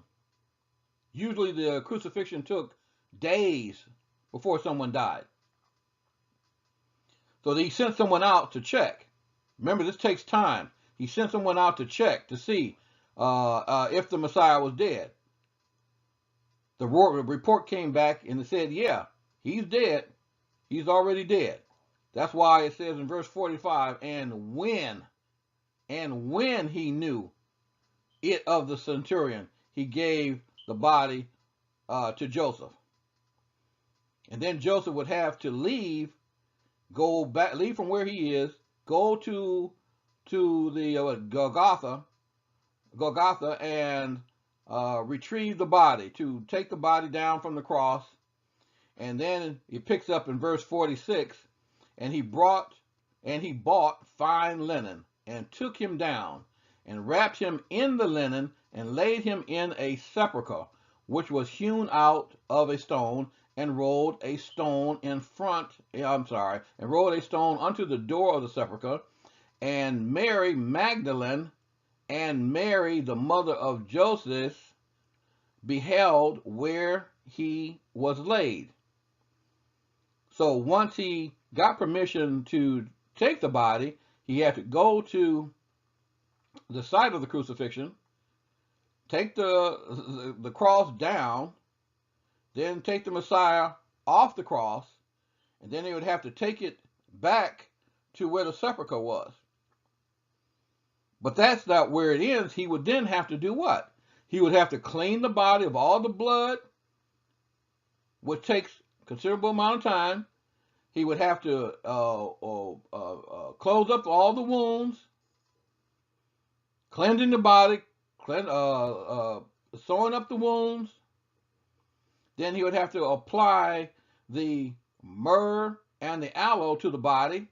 Speaker 2: Usually the crucifixion took days before someone died. So he sent someone out to check. Remember, this takes time. He sent someone out to check to see if the Messiah was dead. The report came back and it said, yeah, he's dead. He's already dead. That's why it says in verse 45, and when he knew it of the centurion, he gave the body to Joseph. And then Joseph would have to leave from where he is, go to the Golgotha, and retrieve the body, to take the body down from the cross. And then he picks up in verse 46, and he bought fine linen, and took him down, and wrapped him in the linen, and laid him in a sepulchre, which was hewn out of a stone, and rolled a stone unto the door of the sepulchre. And Mary Magdalene and Mary, the mother of Joseph, beheld where he was laid. So once he got permission to take the body, he had to go to the site of the crucifixion, take the cross down, then take the Messiah off the cross, and then he would have to take it back to where the sepulchre was. But that's not where it ends. He would then have to do what? He would have to clean the body of all the blood, which takes a considerable amount of time. He would have to close up all the wounds, cleansing the body, sewing up the wounds. Then he would have to apply the myrrh and the aloe to the body.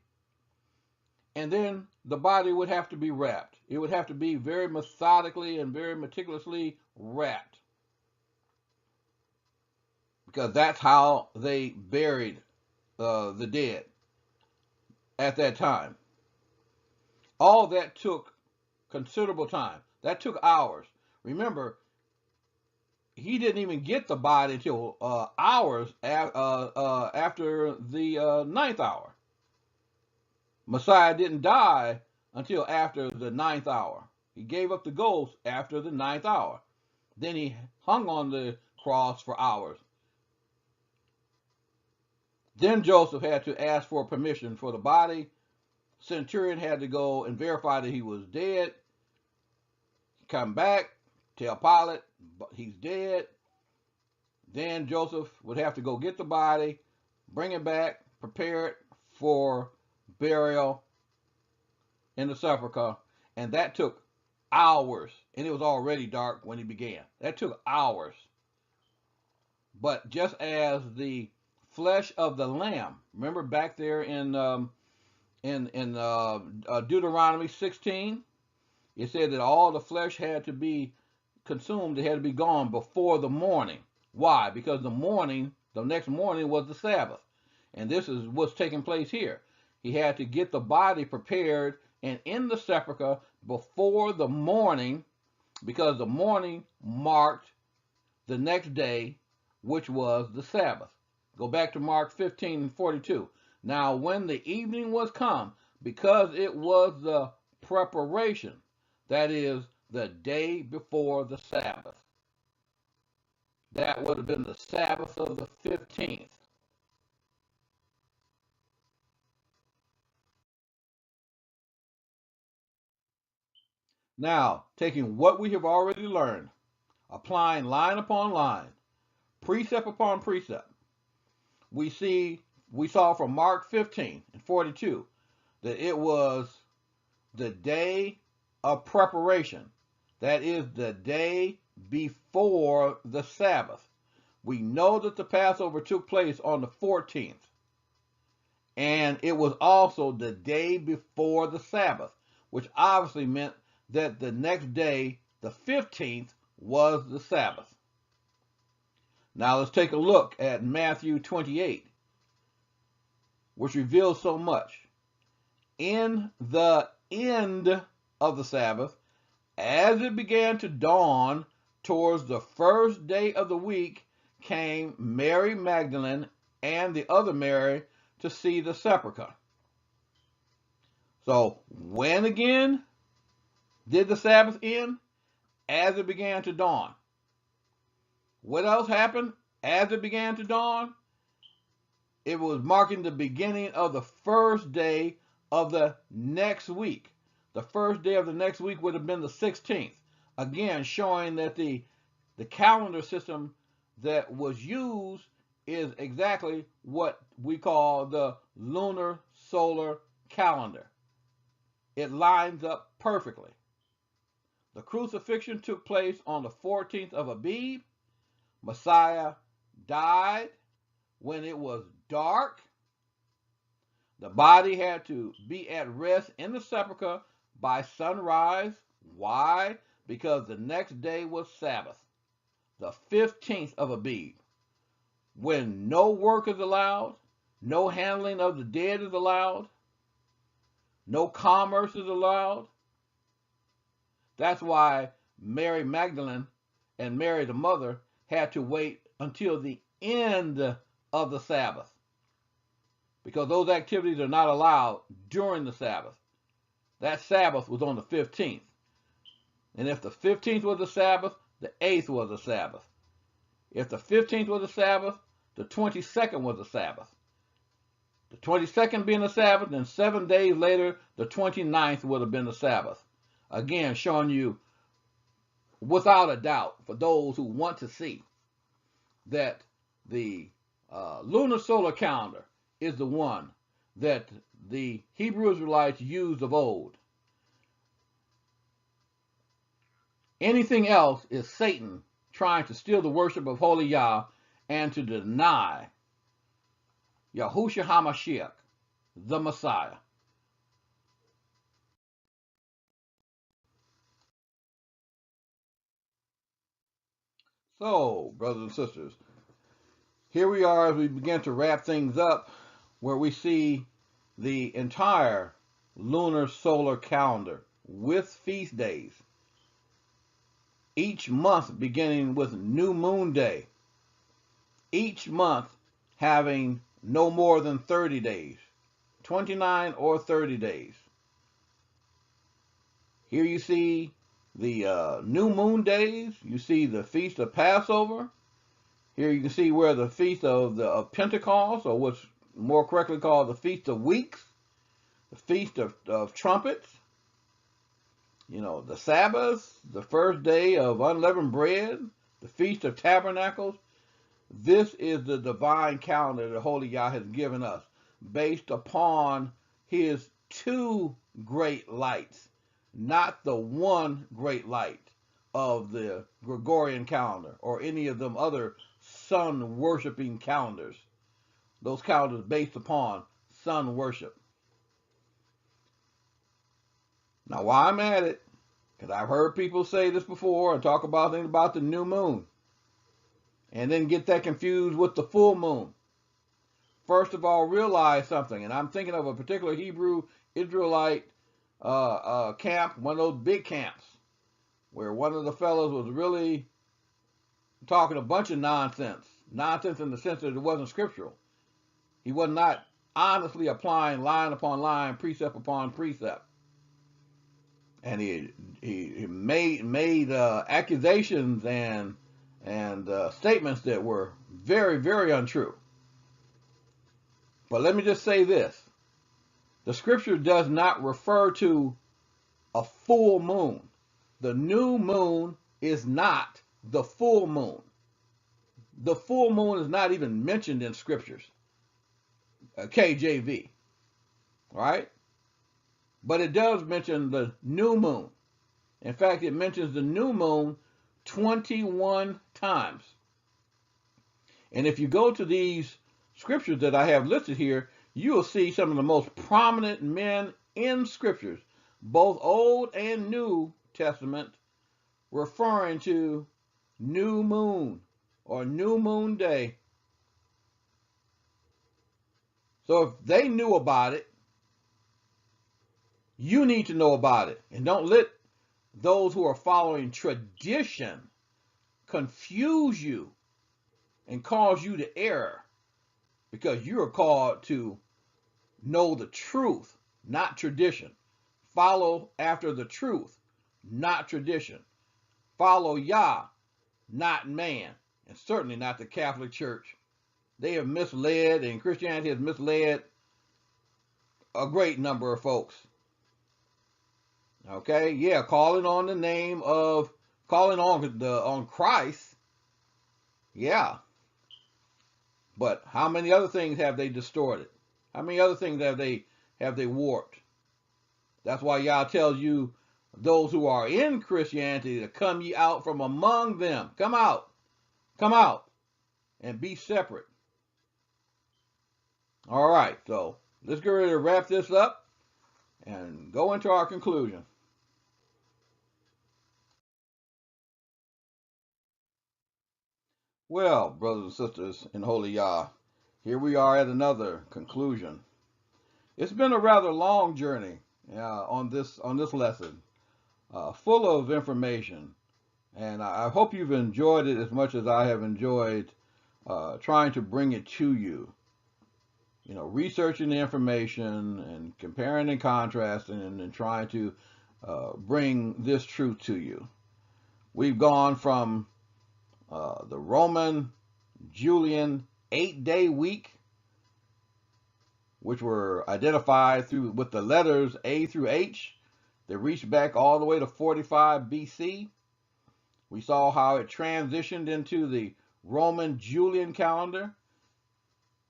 Speaker 2: And then the body would have to be wrapped. It would have to be very methodically and very meticulously wrapped, because that's how they buried the dead at that time. All that took considerable time. That took hours. Remember, he didn't even get the body until hours after the ninth hour. Messiah didn't die until after the ninth hour. He gave up the ghost after the ninth hour. Then he hung on the cross for hours. Then Joseph had to ask for permission for the body. Centurion had to go and verify that he was dead. Come back, tell Pilate he's dead. Then Joseph would have to go get the body, bring it back, prepare it for burial in the sepulchre, and that took hours, and it was already dark when he began. That took hours. But just as the flesh of the lamb, remember back there in Deuteronomy 16, it said that all the flesh had to be consumed, it had to be gone before the morning. Why? Because the next morning was the Sabbath. And this is what's taking place here. He had to get the body prepared and in the sepulchre before the morning, because the morning marked the next day, which was the Sabbath. Go back to Mark 15:42. Now when the evening was come, because it was the preparation, that is, the day before the Sabbath. that would have been the Sabbath of the 15th. Now, taking what we have already learned, applying line upon line, precept upon precept, we saw from Mark 15 and 42 that it was the day of preparation. That is the day before the Sabbath. We know that the Passover took place on the 14th. And it was also the day before the Sabbath, which obviously meant that the next day, the 15th, was the Sabbath. Now let's take a look at Matthew 28, which reveals so much. In the end of the Sabbath, as it began to dawn towards the first day of the week, came Mary Magdalene and the other Mary to see the sepulchre. So when again did the Sabbath end? As it began to dawn. What else happened as it began to dawn? It was marking the beginning of the first day of the next week. The first day of the next week would have been the 16th. Again, showing that the calendar system that was used is exactly what we call the Lunar Solar Calendar. It lines up perfectly. The crucifixion took place on the 14th of Abib. Messiah died when it was dark. The body had to be at rest in the sepulchre by sunrise. Why? Because the next day was Sabbath, the 15th of Abib, when no work is allowed, no handling of the dead is allowed, no commerce is allowed. That's why Mary Magdalene and Mary the mother had to wait until the end of the Sabbath, because those activities are not allowed during the Sabbath. That Sabbath was on the 15th. And if the 15th was the Sabbath, the 8th was the Sabbath. If the 15th was the Sabbath, the 22nd was the Sabbath. The 22nd being the Sabbath, then 7 days later, the 29th would have been the Sabbath. Again, showing you without a doubt, for those who want to see, that the Lunar Solar Calendar is the one that the Hebrew Israelites used of old. Anything else is Satan trying to steal the worship of Holy Yah and to deny Yahushua HaMashiach, the Messiah. So, brothers and sisters, here we are as we begin to wrap things up, where we see the entire Lunar Solar Calendar with feast days. Each month beginning with New Moon Day. Each month having no more than 30 days, 29 or 30 days. Here you see the New Moon days. You see the Feast of Passover. Here you can see where the Feast of Pentecost, or what's more correctly called the Feast of Weeks, the Feast of Trumpets, the Sabbath, the first day of unleavened bread, the Feast of Tabernacles. This is the divine calendar that Holy Yah has given us, based upon his two great lights, not the one great light of the Gregorian calendar or any of them other sun-worshiping calendars. Those calendars based upon sun worship. Now, while I'm at it, because I've heard people say this before and talk about things about the new moon, and then get that confused with the full moon. First of all, realize something, and I'm thinking of a particular Hebrew Israelite camp, one of those big camps, where one of the fellows was really talking a bunch of nonsense in the sense that it wasn't scriptural. He was not honestly applying line upon line, precept upon precept. And he made accusations and and statements that were very, very untrue. But let me just say this. The scripture does not refer to a full moon. The new moon is not the full moon. The full moon is not even mentioned in scriptures. KJV, right? But it does mention the new moon. In fact, it mentions the new moon 21 times. And if you go to these scriptures that I have listed here, you will see some of the most prominent men in scriptures, both Old and New Testament, referring to new moon or new moon day. So if they knew about it, you need to know about it. And don't let those who are following tradition confuse you and cause you to err, because you are called to know the truth, not tradition. Follow after the truth, not tradition. Follow Yah, not man, and certainly not the Catholic Church. They have misled, and Christianity has misled a great number of folks. Okay, yeah, calling on the name of, calling on Christ, yeah. But how many other things have they distorted? How many other things have they warped? That's why Yah tells you, those who are in Christianity, to come ye out from among them. Come out, and be separate. All right, so let's get ready to wrap this up and go into our conclusion. Well, brothers and sisters in Holy Yah, here we are at another conclusion. It's been a rather long journey on this lesson, full of information, and I hope you've enjoyed it as much as I have enjoyed trying to bring it to you. You know, researching the information and comparing and contrasting and trying to bring this truth to you. We've gone from the Roman Julian 8-day week, which were identified with the letters A through H, that reached back all the way to 45 BC. We saw how it transitioned into the Roman Julian calendar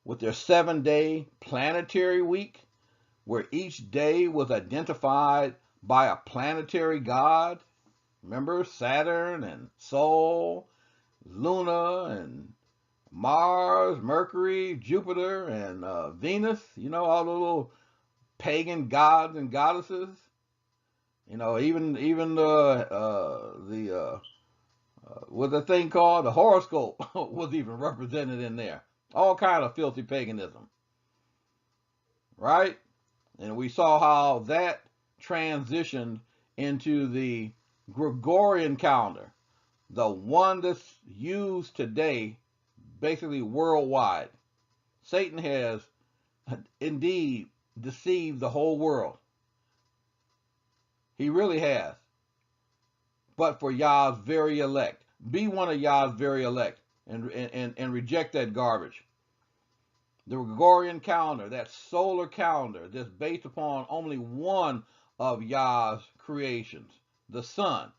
Speaker 2: with their 7-day planetary week, where each day was identified by a planetary god. Remember, Saturn and Sol, Luna and Mars, Mercury, Jupiter, and Venus. You know, all the little pagan gods and goddesses. You know, even what's the thing called? The horoscope was even represented in there. All kind of filthy paganism, right? And we saw how that transitioned into the Gregorian calendar, the one that's used today basically worldwide. Satan has indeed deceived the whole world. He really has. But for Yah's very elect. Be one of Yah's very elect and reject that garbage. The Gregorian calendar, that solar calendar that's based upon only one of Yah's creations, the sun.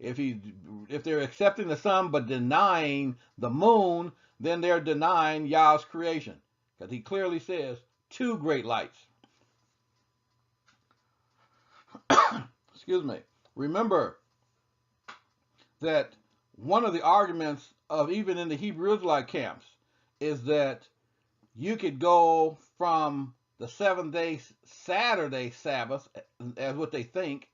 Speaker 2: If they're accepting the sun but denying the moon, then they're denying Yah's creation, because he clearly says 2 great lights. Excuse me. Remember that one of the arguments of even in the Hebrew Israelite camps is that you could go from the 7-day Saturday Sabbath, as what they think,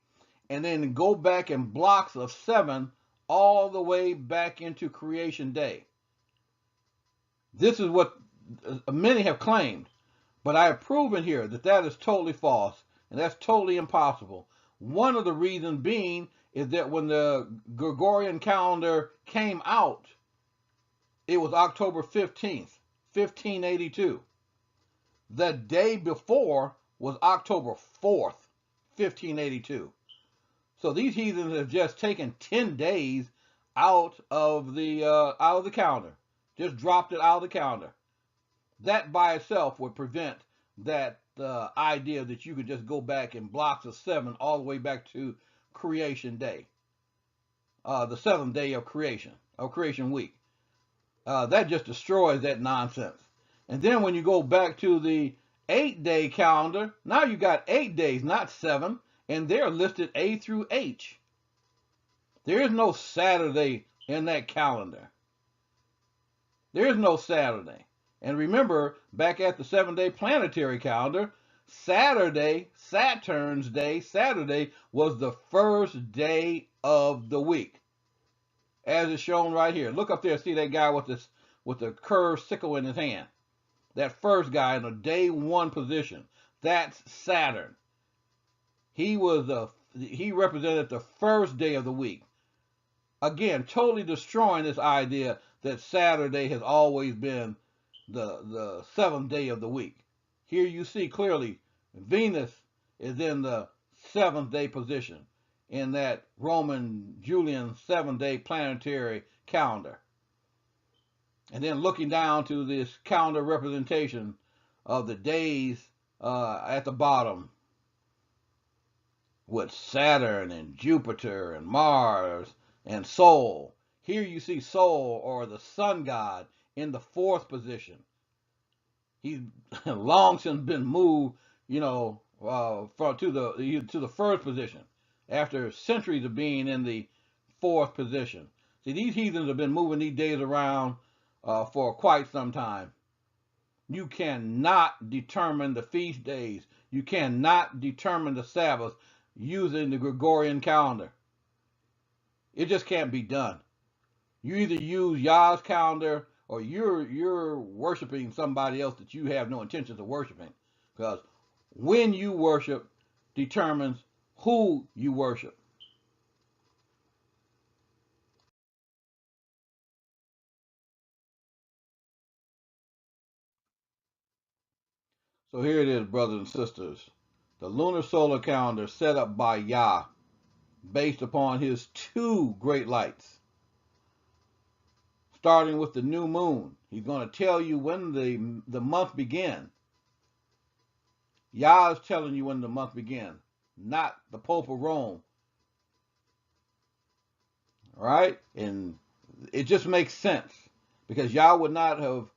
Speaker 2: and then go back in blocks of 7 all the way back into creation day. This is what many have claimed, but I have proven here that that is totally false, and that's totally impossible. One of the reasons being is that when the Gregorian calendar came out, it was October 15th, 1582. The day before was October 4th, 1582. So these heathens have just taken 10 days out of the calendar. Just dropped it out of the calendar. That by itself would prevent that idea that you could just go back in blocks of 7 all the way back to creation day, the 7th day of creation week. That just destroys that nonsense. And then when you go back to the 8-day calendar, now you got 8 days, not 7, and they're listed A through H. There is no Saturday in that calendar. There is no Saturday. And remember, back at the 7-day planetary calendar, Saturday, Saturn's day, Saturday was the first day of the week, as is shown right here. Look up there, see that guy with the curved sickle in his hand. That first guy in the day 1 position. That's Saturn. He represented the first day of the week. Again, totally destroying this idea that Saturday has always been the 7th day of the week. Here you see clearly Venus is in the 7th day position in that Roman Julian 7-day planetary calendar. And then looking down to this calendar representation of the days at the bottom, with Saturn and Jupiter and Mars and Sol. Here you see Sol, or the sun god, in the 4th position. He's long since been moved, to the 1st position after centuries of being in the 4th position. See, these heathens have been moving these days around for quite some time. You cannot determine the feast days. You cannot determine the Sabbath using the Gregorian calendar. It just can't be done. You either use Yah's calendar or you're worshiping somebody else that you have no intentions of worshiping. Because when you worship determines who you worship. So here it is, brothers and sisters. The lunar solar calendar set up by Yah based upon his 2 great lights. Starting with the new moon. He's going to tell you when the month began. Yah is telling you when the month began, not the Pope of Rome. All right? And it just makes sense because Yah would not have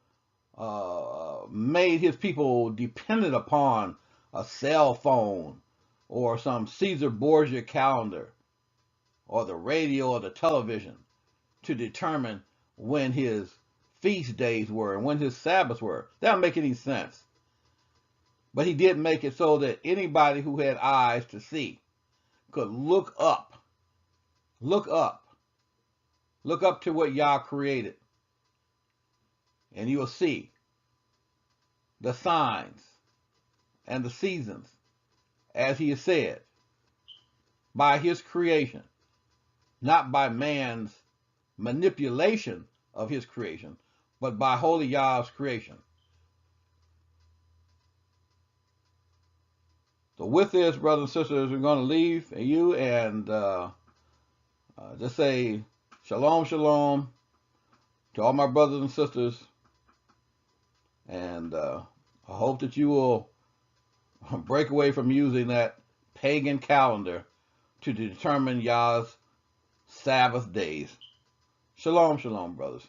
Speaker 2: made his people dependent upon a cell phone or some Caesar Borgia calendar or the radio or the television to determine when his feast days were and when his Sabbaths were. That don't make any sense. But he did make it so that anybody who had eyes to see could look up to what Yah created, and you will see the signs and the seasons as he has said by his creation, not by man's manipulation of his creation, but by Holy Yah's creation. So with this, brothers and sisters, we're going to leave you and just say shalom, shalom to all my brothers and sisters. And I hope that you will break away from using that pagan calendar to determine Yah's Sabbath days. Shalom, shalom, brothers.